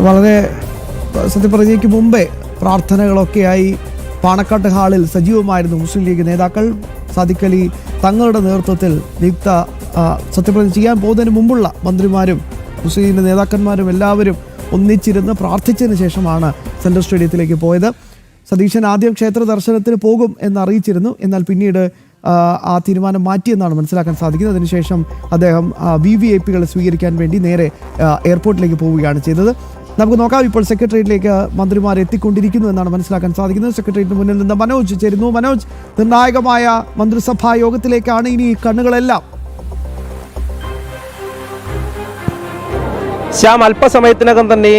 വളരെ സത്യപ്രതിജ്ഞയ്ക്ക് മുമ്പേ പ്രാർത്ഥനകളൊക്കെയായി പാണക്കാട്ട് ഹാളിൽ സജീവമായിരുന്നു മുസ്ലിം ലീഗ് നേതാക്കൾ. സാദിഖ് അലി തങ്ങളുടെ നേതൃത്വത്തിൽ നിയുക്ത സത്യപ്രതിജ്ഞ ചെയ്യാൻ പോകുന്നതിന് മുമ്പുള്ള മന്ത്രിമാരും മുസ്ലിം ലീഗ് നേതാക്കന്മാരും എല്ലാവരും ഒന്നിച്ചിരുന്ന് പ്രാർത്ഥിച്ചതിന് ശേഷമാണ് സെൻട്രൽ സ്റ്റേഡിയത്തിലേക്ക് പോയത്. സതീശൻ ആദ്യം ക്ഷേത്ര ദർശനത്തിന് പോകും എന്നറിയിച്ചിരുന്നു. എന്നാൽ പിന്നീട് ആ തീരുമാനം മാറ്റിയെന്നാണ് മനസ്സിലാക്കാൻ സാധിക്കുന്നത്. അതിനുശേഷം അദ്ദേഹം VVIPകളെ സ്വീകരിക്കാൻ വേണ്ടി നേരെ എയർപോർട്ടിലേക്ക് പോവുകയാണ് ചെയ്തത്. നമുക്ക് നോക്കാം, ഇപ്പോൾ സെക്രട്ടേറിയറ്റിലേക്ക് മന്ത്രിമാർ എത്തിക്കൊണ്ടിരിക്കുന്നു എന്നാണ് മനസ്സിലാക്കാൻ സാധിക്കുന്നത്. സെക്രട്ടേറിയറ്റിന് മുന്നിൽ നിന്ന് മനോജ് ചേരുന്നു. മനോജ്, നിർണായകമായ മന്ത്രിസഭാ യോഗത്തിലേക്കാണ് ഇനി കണ്ണുകളെല്ലാം. ശ്യാം, അല്പസമയത്തിനകം തന്നെ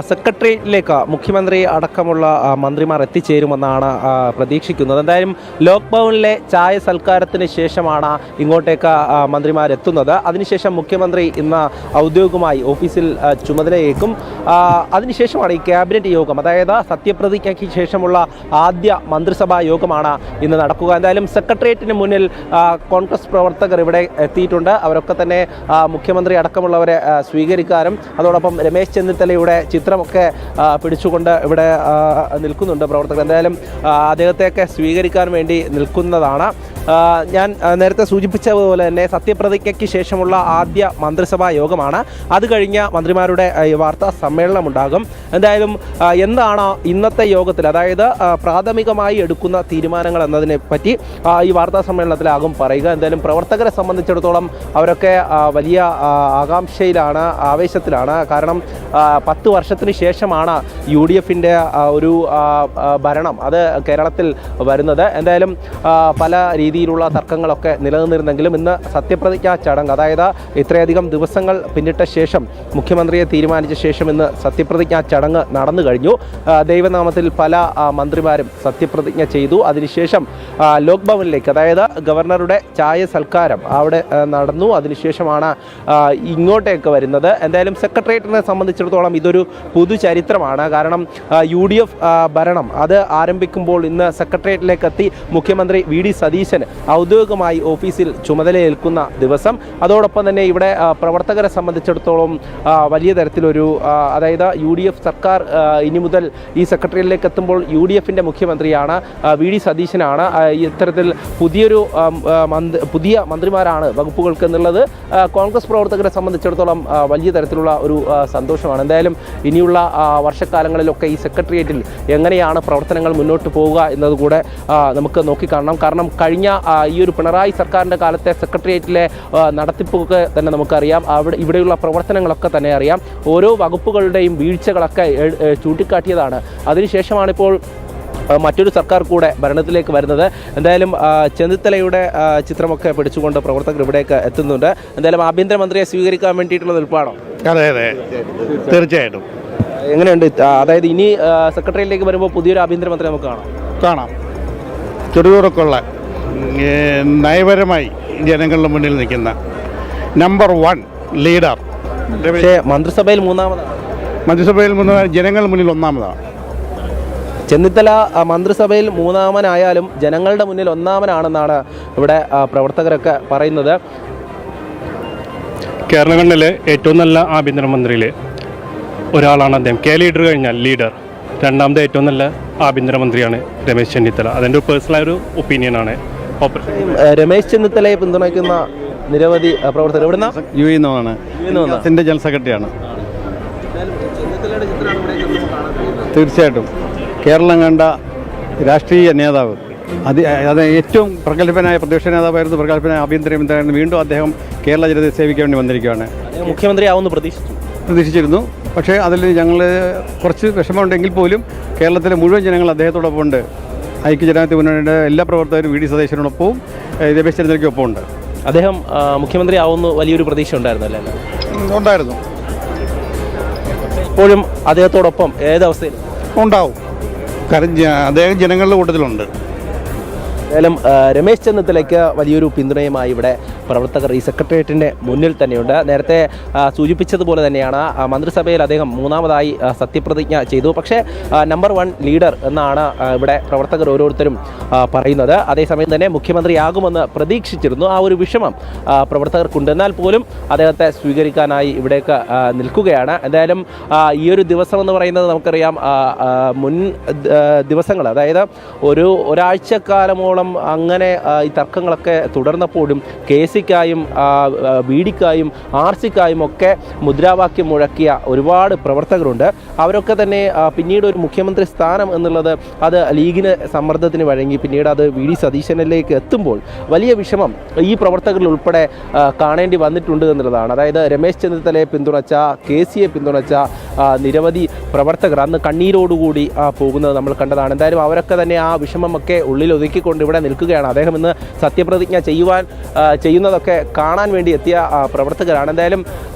സെക്രട്ടേറിയറ്റിലേക്ക് മുഖ്യമന്ത്രി അടക്കമുള്ള മന്ത്രിമാർ എത്തിച്ചേരുമെന്നാണ് പ്രതീക്ഷിക്കുന്നത്. എന്തായാലും ലോക് ഭവനിലെ ചായ സൽക്കാരത്തിന് ശേഷമാണ് ഇങ്ങോട്ടേക്ക് മന്ത്രിമാരെത്തുന്നത്. അതിനുശേഷം മുഖ്യമന്ത്രി ഇന്ന് ഔദ്യോഗികമായി ഓഫീസിൽ ചുമതലയേക്കും. അതിനുശേഷമാണ് ഈ ക്യാബിനറ്റ് യോഗം, അതായത് സത്യപ്രതിജ്ഞയ്ക്ക് ശേഷമുള്ള ആദ്യ മന്ത്രിസഭാ യോഗമാണ് ഇന്ന് നടക്കുക. എന്തായാലും സെക്രട്ടേറിയറ്റിന് മുന്നിൽ കോൺഗ്രസ് പ്രവർത്തകർ ഇവിടെ എത്തിയിട്ടുണ്ട്. അവരൊക്കെ തന്നെ മുഖ്യമന്ത്രി അടക്കമുള്ളവരെ സ്വീകരിക്കാനും അതോടൊപ്പം രമേശ് ചെന്നിത്തലയുടെ ചിത്രമൊക്കെ പിടിച്ചുകൊണ്ട് ഇവിടെ നിൽക്കുന്നുണ്ട് പ്രവർത്തകർ. എന്തായാലും അദ്ദേഹത്തെയൊക്കെ സ്വീകരിക്കാൻ വേണ്ടി നിൽക്കുന്നതാണ്. ഞാൻ നേരത്തെ സൂചിപ്പിച്ചതുപോലെ തന്നെ സത്യപ്രതിജ്ഞയ്ക്ക് ശേഷമുള്ള ആദ്യ മന്ത്രിസഭാ യോഗമാണ്. അത് കഴിഞ്ഞ മന്ത്രിമാരുടെ വാർത്താ സമ്മേളനം ഉണ്ടാകും. എന്തായാലും എന്താണ് ഇന്നത്തെ യോഗത്തിൽ, അതായത് പ്രാഥമികമായി എടുക്കുന്ന തീരുമാനങ്ങൾ എന്നതിനെ പറ്റി ഈ വാർത്താ സമ്മേളനത്തിലാകും പറയുക. എന്തായാലും പ്രവർത്തകരെ സംബന്ധിച്ചിടത്തോളം അവരൊക്കെ വലിയ ആകാംക്ഷയിലാണ്, ആവേശത്തിലാണ്. കാരണം 10 വർഷത്തിന് ശേഷമാണ് UDFൻ്റെ ഒരു ഭരണം അത് കേരളത്തിൽ വരുന്നത്. എന്തായാലും പല രീതിയിലുള്ള തർക്കങ്ങളൊക്കെ നിലനിന്നിരുന്നെങ്കിലും ഇന്ന് സത്യപ്രതിജ്ഞാ ചടങ്ങ്, അതായത് ഇത്രയധികം ദിവസങ്ങൾ പിന്നിട്ട ശേഷം മുഖ്യമന്ത്രിയെ തീരുമാനിച്ച ശേഷം ഇന്ന് സത്യപ്രതിജ്ഞാ ചടങ്ങ് നടന്നു കഴിഞ്ഞു. ദൈവനാമത്തിൽ പല മന്ത്രിമാരും സത്യപ്രതിജ്ഞ ചെയ്തു. അതിനുശേഷം ലോക് ഭവനിലേക്ക്, അതായത് ഗവർണറുടെ ചായ സൽക്കാരം അവിടെ നടന്നു. അതിനുശേഷമാണ് ഇങ്ങോട്ടേക്ക് വരുന്നത്. എന്തായാലും സെക്രട്ടേറിയറ്റിനെ സംബന്ധിച്ചിടത്തോളം ഇതൊരു പുതുചരിത്രമാണ്. കാരണം UDF ഭരണം അത് ആരംഭിക്കുമ്പോൾ ഇന്ന് സെക്രട്ടേറിയറ്റിലേക്ക് എത്തി മുഖ്യമന്ത്രി VD സതീശൻ ഔദ്യോഗികമായി ഓഫീസിൽ ചുമതലയേൽക്കുന്ന ദിവസം. അതോടൊപ്പം തന്നെ ഇവിടെ പ്രവർത്തകരെ സംബന്ധിച്ചിടത്തോളം വലിയ തരത്തിലൊരു, അതായത് UDF സർക്കാർ ഇനി മുതൽ ഈ സെക്രട്ടേറിയറ്റിലേക്ക് എത്തുമ്പോൾ UDFൻ്റെ മുഖ്യമന്ത്രിയാണ്, VD സതീശനാണ്. ഇത്തരത്തിൽ പുതിയ മന്ത്രിമാരാണ് വകുപ്പുകൾക്ക് എന്നുള്ളത് കോൺഗ്രസ് പ്രവർത്തകരെ സംബന്ധിച്ചിടത്തോളം വലിയ തരത്തിലുള്ള ഒരു സന്തോഷമാണ്. എന്തായാലും ഇനിയുള്ള വർഷക്കാലങ്ങളിലൊക്കെ ഈ സെക്രട്ടേറിയറ്റിൽ എങ്ങനെയാണ് പ്രവർത്തനങ്ങൾ മുന്നോട്ട് പോവുക എന്നതുകൂടെ നമുക്ക് നോക്കിക്കാണണം. കാരണം കഴിഞ്ഞ ഈ ഒരു പിണറായി സർക്കാരിൻ്റെ കാലത്തെ സെക്രട്ടേറിയറ്റിലെ നടത്തിപ്പൊക്കെ തന്നെ നമുക്കറിയാം. ഇവിടെയുള്ള പ്രവർത്തനങ്ങളൊക്കെ തന്നെ അറിയാം. ഓരോ വകുപ്പുകളുടെയും വീഴ്ചകളൊക്കെ ചൂണ്ടിക്കാട്ടിയതാണ്. അതിനുശേഷമാണിപ്പോൾ മറ്റൊരു സർക്കാർ കൂടെ ഭരണത്തിലേക്ക് വരുന്നത്. എന്തായാലും ചെന്നിത്തലയുടെ ചിത്രമൊക്കെ പിടിച്ചുകൊണ്ട് പ്രവർത്തകർ ഇവിടേക്ക് എത്തുന്നുണ്ട്. എന്തായാലും ആഭ്യന്തരമന്ത്രിയെ സ്വീകരിക്കാൻ വേണ്ടിയിട്ടുള്ള നിൽപ്പാണോ? അതെ അതെ, തീർച്ചയായിട്ടും. എങ്ങനെയുണ്ട്, അതായത് ഇനി സെക്രട്ടറിയിലേക്ക് വരുമ്പോൾ പുതിയൊരു ആഭ്യന്തരമന്ത്രി നമുക്ക് കാണാം. ചുടുചുറുക്കുള്ള, നയപരമായി ജനങ്ങളുടെ മുന്നിൽ നിൽക്കുന്ന നമ്പർ 1 ലീഡർ. പക്ഷേ മന്ത്രിസഭയിൽ മൂന്നാമതാണ്. ജനങ്ങളുടെ മുന്നിൽ ഒന്നാമതാണ്. ചെന്നിത്തല മന്ത്രിസഭയിൽ മൂന്നാമനായാലും ജനങ്ങളുടെ മുന്നിൽ ഒന്നാമനാണെന്നാണ് ഇവിടെ പ്രവർത്തകരൊക്കെ പറയുന്നത്. കേരളങ്ങളിലെ ഏറ്റവും നല്ല ആഭ്യന്തരമന്ത്രിയിൽ ഒരാളാണ് അദ്ദേഹം. ലീഡർ കഴിഞ്ഞാൽ ലീഡർ. രണ്ടാമത്തെ ഏറ്റവും നല്ല ആഭ്യന്തരമന്ത്രിയാണ് രമേശ് ചെന്നിത്തല. അതെൻ്റെ പേഴ്സണൽ ഒരു ഒപ്പീനിയനാണ്. രമേശ് ചെന്നിത്തലയെ പിന്തുണയ്ക്കുന്ന നിരവധി പ്രവർത്തകർ ഇവിടുന്ന് UAE ജനറൽ സെക്രട്ടറിയാണ്. തീർച്ചയായിട്ടും കേരളം കണ്ട രാഷ്ട്രീയ നേതാവ്, അത് ഏറ്റവും പ്രഗത്ഭനായ പ്രതിപക്ഷ നേതാവായിരുന്നു, പ്രഗത്ഭനായ ആഭ്യന്തരമന്ത്രിയായിരുന്നു. വീണ്ടും അദ്ദേഹം കേരള ജനതയെ സേവിക്കാൻ വേണ്ടി വന്നിരിക്കുകയാണ്. മുഖ്യമന്ത്രിയാവുമെന്ന് പ്രതീക്ഷിച്ചിരുന്നു. പക്ഷേ അതിൽ ഞങ്ങൾ കുറച്ച് വിഷമമുണ്ടെങ്കിൽ പോലും കേരളത്തിലെ മുഴുവൻ ജനങ്ങൾ അദ്ദേഹത്തോടൊപ്പം ഉണ്ട്. ഐക്യജനാധിപത്യ മുന്നണിയുടെ എല്ലാ പ്രവർത്തകരും VD സതീശനോടൊപ്പവും രമേശ് ചെന്നിത്തലയ്ക്കൊപ്പം ഉണ്ട്. അദ്ദേഹം മുഖ്യമന്ത്രി ആവുന്ന വലിയൊരു പ്രതീക്ഷ ഉണ്ടായിരുന്നല്ലേ? ഉണ്ടായിരുന്നു. ഇപ്പോഴും അദ്ദേഹത്തോടൊപ്പം ഏതവസ്ഥയിൽ ഉണ്ടാവും. കാരണം അദ്ദേഹം ജനങ്ങളുടെ കൂട്ടത്തിലുണ്ട്. ഏതായാലും രമേശ് ചെന്നിത്തലയ്ക്ക് വലിയൊരു പിന്തുണയുമായി ഇവിടെ പ്രവർത്തകർ ഈ സെക്രട്ടേറിയറ്റിൻ്റെ മുന്നിൽ തന്നെയുണ്ട്. നേരത്തെ സൂചിപ്പിച്ചതുപോലെ തന്നെയാണ് മന്ത്രിസഭയിൽ അദ്ദേഹം മൂന്നാമതായി സത്യപ്രതിജ്ഞ ചെയ്തു. പക്ഷേ നമ്പർ 1 ലീഡർ എന്നാണ് ഇവിടെ പ്രവർത്തകർ ഓരോരുത്തരും പറയുന്നത്. അതേസമയം തന്നെ മുഖ്യമന്ത്രിയാകുമെന്ന് പ്രതീക്ഷിച്ചിരുന്നു. ആ ഒരു വിഷമം പ്രവർത്തകർക്കുണ്ട്. എന്നാൽ പോലും അദ്ദേഹത്തെ സ്വീകരിക്കാനായി ഇവിടേക്ക് നിൽക്കുകയാണ്. എന്തായാലും ഈ ഒരു ദിവസം എന്ന് പറയുന്നത് നമുക്കറിയാം, മുൻ ദിവസങ്ങൾ, അതായത് ഒരാഴ്ചക്കാലമോളം അങ്ങനെ ഈ തർക്കങ്ങളൊക്കെ തുടർന്നപ്പോഴും KC-ക്കായും BD-ക്കായും RC-ക്കായും ഒക്കെ മുദ്രാവാക്യം മുഴക്കിയ ഒരുപാട് പ്രവർത്തകരുണ്ട്. അവരൊക്കെ തന്നെ പിന്നീട് ഒരു മുഖ്യമന്ത്രി സ്ഥാനം എന്നുള്ളത് അത് ലീഗിന് സമ്മർദ്ദത്തിന് വഴങ്ങി പിന്നീട് അത് VD സതീശനിലേക്ക് എത്തുമ്പോൾ വലിയ വിഷമം ഈ പ്രവർത്തകരിൽ ഉൾപ്പെടെ കാണേണ്ടി വന്നിട്ടുണ്ട് എന്നുള്ളതാണ്. അതായത് രമേശ് ചെന്നിത്തലയെ പിന്തുണച്ച, KC-യെ പിന്തുണച്ച നിരവധി പ്രവർത്തകർ അന്ന് കണ്ണീരോടുകൂടി പോകുന്നത് നമ്മൾ കണ്ടതാണ്. എന്തായാലും അവരൊക്കെ തന്നെ ആ വിഷമമൊക്കെ ഉള്ളിൽ ഒതുക്കിക്കൊണ്ട് ഇവിടെ നിൽക്കുകയാണ്. അദ്ദേഹം ഇന്ന് സത്യപ്രതിജ്ഞ ചെയ്യുന്നതൊക്കെ കാണാൻ വേണ്ടി എത്തിയ പ്രവർത്തകരാണ്. എന്തായാലും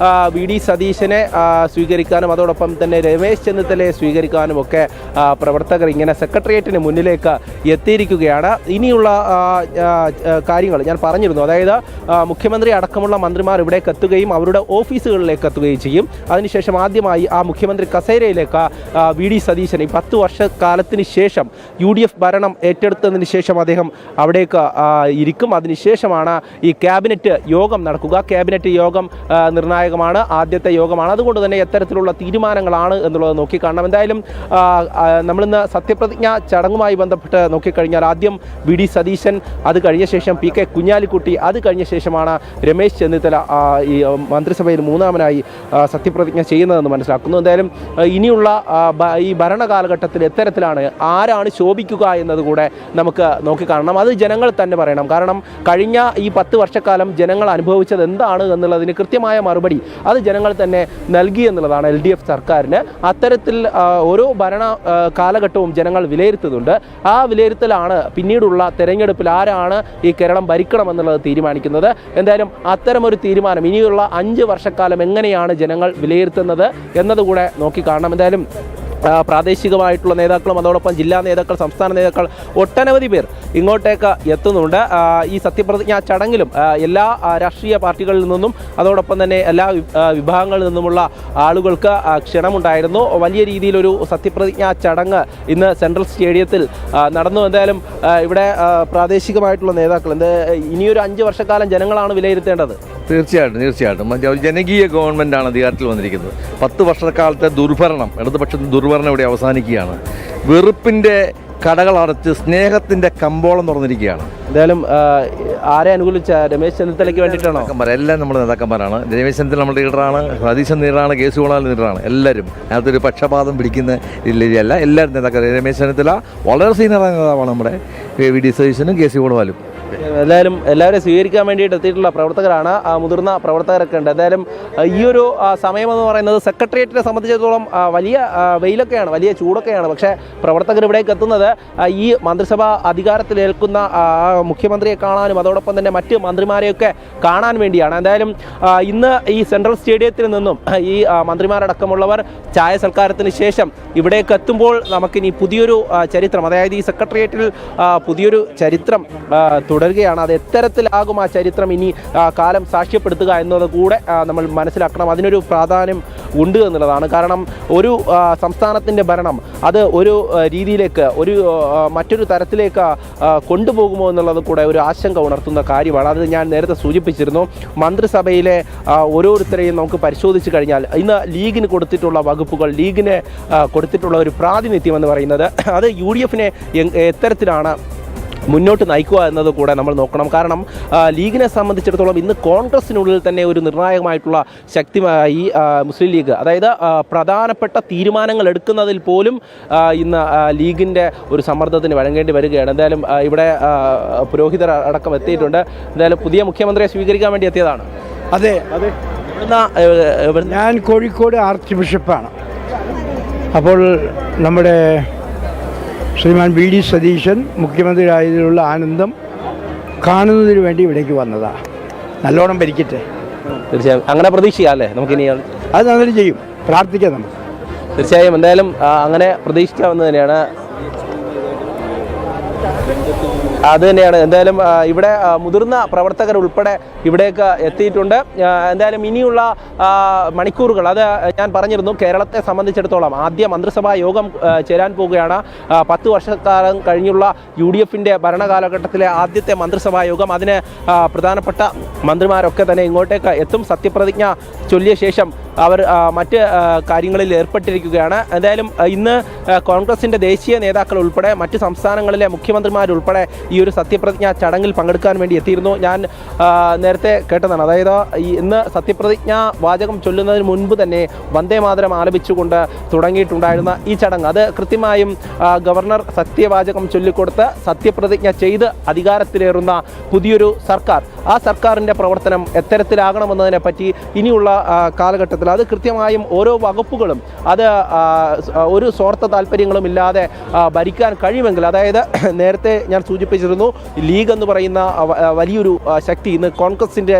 VD സതീശനെ സ്വീകരിക്കാനും അതോടൊപ്പം തന്നെ രമേശ് ചെന്നിത്തലയെ സ്വീകരിക്കാനും ഒക്കെ പ്രവർത്തകർ ഇങ്ങനെ സെക്രട്ടേറിയറ്റിന് മുന്നിലേക്ക് എത്തിയിരിക്കുകയാണ്. ഇനിയുള്ള കാര്യങ്ങൾ ഞാൻ പറഞ്ഞിരുന്നു. അതായത് മുഖ്യമന്ത്രി അടക്കമുള്ള മന്ത്രിമാർ ഇവിടേക്ക് എത്തുകയും അവരുടെ ഓഫീസുകളിലേക്ക് എത്തുകയും ചെയ്യും. അതിനുശേഷം ആദ്യമായി ആ മുഖ്യമന്ത്രി കസേരയിലേക്ക് VD സതീശൻ ഈ 10 വർഷക്കാലത്തിന് ശേഷം UDF ഭരണം ഏറ്റെടുത്തതിന് ശേഷം അദ്ദേഹം അവിടേക്ക് ഇരിക്കും. അതിനുശേഷമാണ് ഈ ക്യാബിനറ്റ് യോഗം നടക്കുക. ക്യാബിനറ്റ് യോഗം നിർണായകമാണ്, ആദ്യത്തെ യോഗമാണ്. അതുകൊണ്ട് തന്നെ എത്തരത്തിലുള്ള തീരുമാനങ്ങളാണ് എന്നുള്ളത് നോക്കിക്കാണണം. എന്തായാലും നമ്മളിന്ന് സത്യപ്രതിജ്ഞ ചടങ്ങുമായി ബന്ധപ്പെട്ട് നോക്കിക്കഴിഞ്ഞാൽ ആദ്യം VD സതീശൻ, അത് കഴിഞ്ഞ ശേഷം PK കുഞ്ഞാലിക്കുട്ടി, അത് കഴിഞ്ഞ ശേഷമാണ് രമേശ് ചെന്നിത്തല ഈ മന്ത്രിസഭയിൽ മൂന്നാമനായി സത്യപ്രതിജ്ഞ ചെയ്യുന്നതെന്ന് മനസ്സിലാക്കുന്നു. എന്തായാലും ഇനിയുള്ള ഈ ഭരണകാലഘട്ടത്തിൽ എത്തരത്തിലാണ്, ആരാണ് ശോഭിക്കുക എന്നതുകൂടെ നമുക്ക് നോക്കിക്കാണണം. അത് ജനങ്ങൾ തന്നെ പറയണം. കാരണം കഴിഞ്ഞ ഈ 10 വർഷക്കാലം ജനങ്ങൾ അനുഭവിച്ചത് എന്താണ് എന്നുള്ളതിന് കൃത്യമായ മറുപടി അത് ജനങ്ങൾ തന്നെ നൽകി എന്നുള്ളതാണ് LDF സർക്കാരിന്. അത്തരത്തിൽ ഓരോ ഭരണ കാലഘട്ടവും ജനങ്ങൾ വിലയിരുത്തുന്നുണ്ട്. ആ വിലയിരുത്തലാണ് പിന്നീടുള്ള തെരഞ്ഞെടുപ്പിൽ ആരാണ് ഈ കേരളം ഭരിക്കണം എന്നുള്ളത് തീരുമാനിക്കുന്നത്. എന്തായാലും അത്തരമൊരു തീരുമാനം ഇനിയുള്ള 5 വർഷക്കാലം എങ്ങനെയാണ് ജനങ്ങൾ വിലയിരുത്തുന്നത് എന്നതുകൂടെ നോക്കിക്കാണണം. എന്തായാലും പ്രാദേശികമായിട്ടുള്ള നേതാക്കളും അതോടൊപ്പം ജില്ലാ നേതാക്കൾ, സംസ്ഥാന നേതാക്കൾ, ഒട്ടനവധി പേർ ഇങ്ങോട്ടേക്ക് എത്തുന്നുണ്ട്. ഈ സത്യപ്രതിജ്ഞാ ചടങ്ങിലും എല്ലാ രാഷ്ട്രീയ പാർട്ടികളിൽ നിന്നും അതോടൊപ്പം തന്നെ എല്ലാ വിഭാഗങ്ങളിൽ നിന്നുമുള്ള ആളുകൾക്ക് ക്ഷണമുണ്ടായിരുന്നു. വലിയ രീതിയിലൊരു സത്യപ്രതിജ്ഞാ ചടങ്ങ് ഇന്ന് സെൻട്രൽ സ്റ്റേഡിയത്തിൽ നടന്നു. എന്തായാലും ഇവിടെ പ്രാദേശികമായിട്ടുള്ള നേതാക്കൾ ഇനിയൊരു 5 വർഷക്കാലം ജനങ്ങളാണ് വിലയിരുത്തേണ്ടത്. തീർച്ചയായിട്ടും ജനകീയ ഗവൺമെൻറ്റാണ് അധികാരത്തിൽ വന്നിരിക്കുന്നത്. 10 വർഷക്കാലത്തെ ദുർഭരണം, ഇടതുപക്ഷത്തിൻ്റെ ദുർഭരണം ഇവിടെ അവസാനിക്കുകയാണ്. വെറുപ്പിൻ്റെ കടകളടച്ച് സ്നേഹത്തിൻ്റെ കമ്പോളം തുറന്നിരിക്കുകയാണ്. എന്തായാലും ആരെ അനുകൂലിച്ച രമേശ് ചെന്നിത്തലയ്ക്ക് വേണ്ടിയിട്ടാണോ? എല്ലാം നമ്മൾ നേതാക്കന്മാരാണ്. രമേശ് ചെന്നിത്തല നമ്മുടെ ലീഡറാണ്, സതീശൻ ലീഡറാണ്, KC വേണാലും ലീഡറാണ്. എല്ലാവരും അതിനകത്തൊരു പക്ഷപാതം പിടിക്കുന്ന രീതിയല്ല, എല്ലാവരും നേതാക്കൾ. രമേശ് ചെന്നിത്തല വളരെ സീനിയറായ നേതാവാണ്. നമ്മുടെ VD സതീശനും KC വേണാലും എല്ലാവരും സ്വീകരിക്കാൻ വേണ്ടിയിട്ട് എത്തിയിട്ടുള്ള പ്രവർത്തകരാണ്, മുതിർന്ന പ്രവർത്തകരൊക്കെ ഉണ്ട്. എന്തായാലും ഈ ഒരു സമയമെന്ന് പറയുന്നത് സെക്രട്ടേറിയറ്റിനെ സംബന്ധിച്ചിടത്തോളം വലിയ വെയിലൊക്കെയാണ്, വലിയ ചൂടൊക്കെയാണ്. പക്ഷേ പ്രവർത്തകർ ഇവിടേക്ക് എത്തുന്നത് ഈ മന്ത്രിസഭ അധികാരത്തിലേൽക്കുന്ന മുഖ്യമന്ത്രിയെ കാണാനും അതോടൊപ്പം തന്നെ മറ്റ് മന്ത്രിമാരെയൊക്കെ കാണാൻ വേണ്ടിയാണ്. എന്തായാലും ഇന്ന് ഈ സെൻട്രൽ സ്റ്റേഡിയത്തിൽ നിന്നും ഈ മന്ത്രിമാരടക്കമുള്ളവർ ചായ സൽക്കാരത്തിന് ശേഷം ഇവിടേക്ക് എത്തുമ്പോൾ നമുക്കിനി പുതിയൊരു ചരിത്രം, അതായത് ഈ സെക്രട്ടേറിയറ്റിൽ പുതിയൊരു ചരിത്രം തുടരുകയാണ്. അത് എത്തരത്തിലാകും ആ ചരിത്രം ഇനി കാലം സാക്ഷ്യപ്പെടുത്തുക എന്നത് കൂടെ നമ്മൾ മനസ്സിലാക്കണം. അതിനൊരു പ്രാധാന്യം ഉണ്ട് എന്നുള്ളതാണ്. കാരണം ഒരു സംസ്ഥാനത്തിൻ്റെ ഭരണം അത് ഒരു രീതിയിലേക്ക്, മറ്റൊരു തരത്തിലേക്ക് കൊണ്ടുപോകുമോ എന്നുള്ളത് കൂടെ ഒരു ആശങ്ക ഉണർത്തുന്ന കാര്യമാണ്. അത് ഞാൻ നേരത്തെ സൂചിപ്പിച്ചിരുന്നു. മന്ത്രിസഭയിലെ ഓരോരുത്തരെയും നമുക്ക് പരിശോധിച്ച് കഴിഞ്ഞാൽ ഇന്ന് ലീഗിന് കൊടുത്തിട്ടുള്ള വകുപ്പുകൾ, ലീഗിന് കൊടുത്തിട്ടുള്ള ഒരു പ്രാതിനിധ്യം എന്ന് പറയുന്നത് അത് UDFനെ എത്തരത്തിലാണ് മുന്നോട്ട് നയിക്കുക എന്നത് കൂടെ നമ്മൾ നോക്കണം. കാരണം ലീഗിനെ സംബന്ധിച്ചിടത്തോളം ഇന്ന് കോൺഗ്രസിനുള്ളിൽ തന്നെ ഒരു നിർണായകമായിട്ടുള്ള ശക്തിയായി മുസ്ലിം ലീഗ്, അതായത് പ്രധാനപ്പെട്ട തീരുമാനങ്ങൾ എടുക്കുന്നതിൽ പോലും ഇന്ന് ലീഗിൻ്റെ ഒരു സമ്മർദ്ദത്തിന് വഴങ്ങേണ്ടി വരികയാണ്. എന്തായാലും ഇവിടെ പുരോഹിതർ അടക്കം എത്തിയിട്ടുണ്ട്. എന്തായാലും പുതിയ മുഖ്യമന്ത്രിയെ സ്വീകരിക്കാൻ വേണ്ടി എത്തിയതാണ്. അതെ, ഞാൻ കോഴിക്കോട് ആർച്ച് ബിഷപ്പാണ്. അപ്പോൾ നമ്മുടെ ശ്രീമാൻ VD സതീശൻ മുഖ്യമന്ത്രിയായതിലുള്ള ആനന്ദം കാണുന്നതിന് വേണ്ടി ഇവിടേക്ക് വന്നതാണ്. നല്ലോണം ഭരിക്കട്ടെ. തീർച്ചയായും അങ്ങനെ പ്രതീക്ഷിക്കാം അല്ലേ നമുക്കിനി? അത് അങ്ങനെ ചെയ്യും, പ്രാർത്ഥിക്കാം നമുക്ക്. തീർച്ചയായും എന്തായാലും അങ്ങനെ പ്രതീക്ഷിക്കാവുന്നത് തന്നെയാണ്. അത് തന്നെയാണ്. എന്തായാലും ഇവിടെ മുതിർന്ന പ്രവർത്തകർ ഉൾപ്പെടെ ഇവിടേക്ക് എത്തിയിട്ടുണ്ട്. എന്തായാലും ഇനിയുള്ള മണിക്കൂറുകൾ, അത് ഞാൻ പറഞ്ഞിരുന്നു, കേരളത്തെ സംബന്ധിച്ചിടത്തോളം ആദ്യ മന്ത്രിസഭാ യോഗം ചേരാൻ പോവുകയാണ്. 10 വർഷക്കാലം കഴിഞ്ഞുള്ള UDF-ന്റെ ഭരണകാലഘട്ടത്തിലെ ആദ്യത്തെ മന്ത്രിസഭാ യോഗം. അതിന് പ്രധാനപ്പെട്ട മന്ത്രിമാരൊക്കെ തന്നെ ഇങ്ങോട്ടേക്ക് എത്തും. സത്യപ്രതിജ്ഞ ചൊല്ലിയ ശേഷം അവർ മറ്റ് കാര്യങ്ങളിൽ ഏർപ്പെട്ടിരിക്കുകയാണ്. എന്തായാലും ഇന്ന് കോൺഗ്രസിൻ്റെ ദേശീയ നേതാക്കൾ ഉൾപ്പെടെ മറ്റ് സംസ്ഥാനങ്ങളിലെ മുഖ്യമന്ത്രിമാരുൾപ്പെടെ ഈ ഒരു സത്യപ്രതിജ്ഞ ചടങ്ങിൽ പങ്കെടുക്കാൻ വേണ്ടി എത്തിയിരുന്നു. ഞാൻ നേരത്തെ കേട്ടതാണ്, അതായത് ഇന്ന് സത്യപ്രതിജ്ഞ വാചകം ചൊല്ലുന്നതിന് മുൻപ് തന്നെ വന്ദേ മാതരം ആലപിച്ചുകൊണ്ട് തുടങ്ങിയിട്ടുണ്ടായിരുന്ന ഈ ചടങ്ങ്, അത് കൃത്യമായും ഗവർണർ സത്യവാചകം ചൊല്ലിക്കൊടുത്ത് സത്യപ്രതിജ്ഞ ചെയ്ത് അധികാരത്തിലേറുന്ന പുതിയൊരു സർക്കാർ, ആ സർക്കാരിൻ്റെ പ്രവർത്തനം എത്തരത്തിലാകണമെന്നതിനെ പറ്റി ഇനിയുള്ള കാലഘട്ടത്തിൽ അത് കൃത്യമായും ഓരോ വകുപ്പുകളും അത് ഒരു സ്വാർത്ഥ താല്പര്യങ്ങളും ഇല്ലാതെ ഭരിക്കാൻ കഴിയുമെങ്കിൽ, അതായത് നേരത്തെ ഞാൻ സൂചിപ്പിച്ചിരുന്നു, ലീഗ് എന്ന് പറയുന്ന വലിയൊരു ശക്തി ഇന്ന് കോൺഗ്രസിൻ്റെ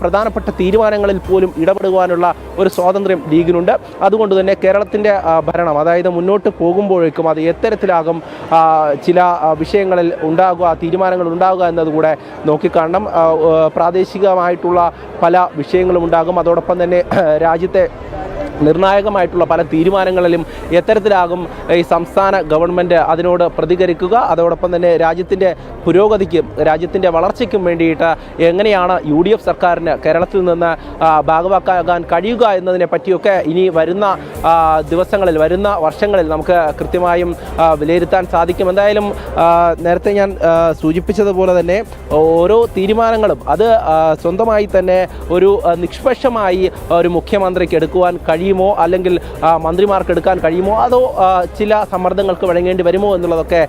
പ്രധാനപ്പെട്ട തീരുമാനങ്ങളിൽ പോലും ഇടപെടുവാനുള്ള ഒരു സ്വാതന്ത്ര്യം ലീഗിനുണ്ട്. അതുകൊണ്ട് തന്നെ കേരളത്തിൻ്റെ ഭരണം, അതായത് മുന്നോട്ട് പോകുമ്പോഴേക്കും അത് എത്തരത്തിലാകും ചില വിഷയങ്ങളിൽ ഉണ്ടാകുക, തീരുമാനങ്ങൾ ഉണ്ടാകുക എന്നതുകൂടെ നോക്കിക്കാണണം. പ്രാദേശികമായിട്ടുള്ള പല വിഷയങ്ങളും ഉണ്ടാകും. അതോടൊപ്പം തന്നെ രാജ്യത്തെ നിർണായകമായിട്ടുള്ള പല തീരുമാനങ്ങളിലും എത്തരത്തിലാകും ഈ സംസ്ഥാന ഗവൺമെൻറ് അതിനോട് പ്രതികരിക്കുക, അതോടൊപ്പം തന്നെ രാജ്യത്തിൻ്റെ പുരോഗതിക്കും രാജ്യത്തിൻ്റെ വളർച്ചയ്ക്കും വേണ്ടിയിട്ട് എങ്ങനെയാണ് UDF സർക്കാരിന് കേരളത്തിൽ നിന്ന് ഭാഗവാക്കാകാൻ കഴിയുക എന്നതിനെ പറ്റിയൊക്കെ ഇനി വരുന്ന ദിവസങ്ങളിൽ, വരുന്ന വർഷങ്ങളിൽ നമുക്ക് കൃത്യമായും വിലയിരുത്താൻ സാധിക്കും. എന്തായാലും നേരത്തെ ഞാൻ സൂചിപ്പിച്ചതുപോലെ തന്നെ ഓരോ തീരുമാനങ്ങളും അത് സ്വന്തമായി തന്നെ ഒരു നിഷ്പക്ഷമായി ഒരു മുഖ്യമന്ത്രിക്ക് എടുക്കുവാൻ കഴിയുമോ, അല്ലെങ്കിൽ മന്ത്രിമാർക്ക് എടുക്കാൻ കഴിയുമോ, അതോ ചില സമ്മർദ്ദങ്ങൾക്ക് വഴങ്ങേണ്ടി വരുമോ എന്നുള്ളതൊക്കെ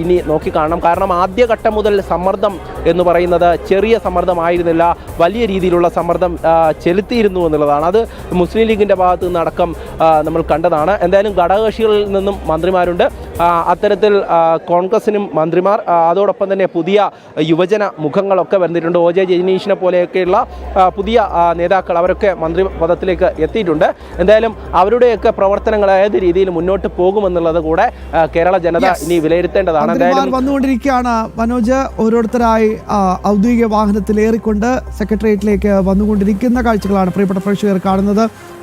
ഇനി നോക്കിക്കാണണം. കാരണം ആദ്യഘട്ടം മുതൽ സമ്മർദ്ദം എന്ന് പറയുന്നത് ചെറിയ സമ്മർദ്ദമായിരുന്നില്ല, വലിയ രീതിയിലുള്ള സമ്മർദ്ദം ചെലുത്തിയിരുന്നു എന്നുള്ളതാണ്. അത് മുസ്ലിം ലീഗിൻ്റെ ഭാഗത്തു നിന്നടക്കം നമ്മൾ കണ്ടതാണ്. എന്തായാലും ഘടകകക്ഷികളിൽ നിന്നും മന്ത്രിമാരുണ്ട്, അത്തരത്തിൽ കോൺഗ്രസിനും മന്ത്രിമാർ, അതോടൊപ്പം തന്നെ പുതിയ യുവജന മുഖങ്ങളൊക്കെ വന്നിട്ടുണ്ട്. OJ ജനീഷിനെ പോലെയൊക്കെയുള്ള പുതിയ നേതാക്കൾ, അവരൊക്കെ മന്ത്രി പദത്തിലേക്ക് എത്തിയിട്ടുണ്ട്. എന്തായാലും അവരുടെയൊക്കെ പ്രവർത്തനങ്ങൾ ഏത് രീതിയിൽ മുന്നോട്ട് പോകുമെന്നുള്ളത് കൂടെ കേരള ജനത ഇനി വിലയിരുത്തേണ്ടതാണ്. എന്തായാലും വന്നുകൊണ്ടിരിക്കുകയാണ് മനോജ്, ഓരോരുത്തരായി ഔദ്യോഗിക വാഹനത്തിലേറിക്കൊണ്ട് സെക്രട്ടേറിയറ്റിലേക്ക് വന്നുകൊണ്ടിരിക്കുന്ന കാഴ്ചകളാണ് പ്രിയപ്പെട്ട പ്രേക്ഷകർ കാണുന്നത്.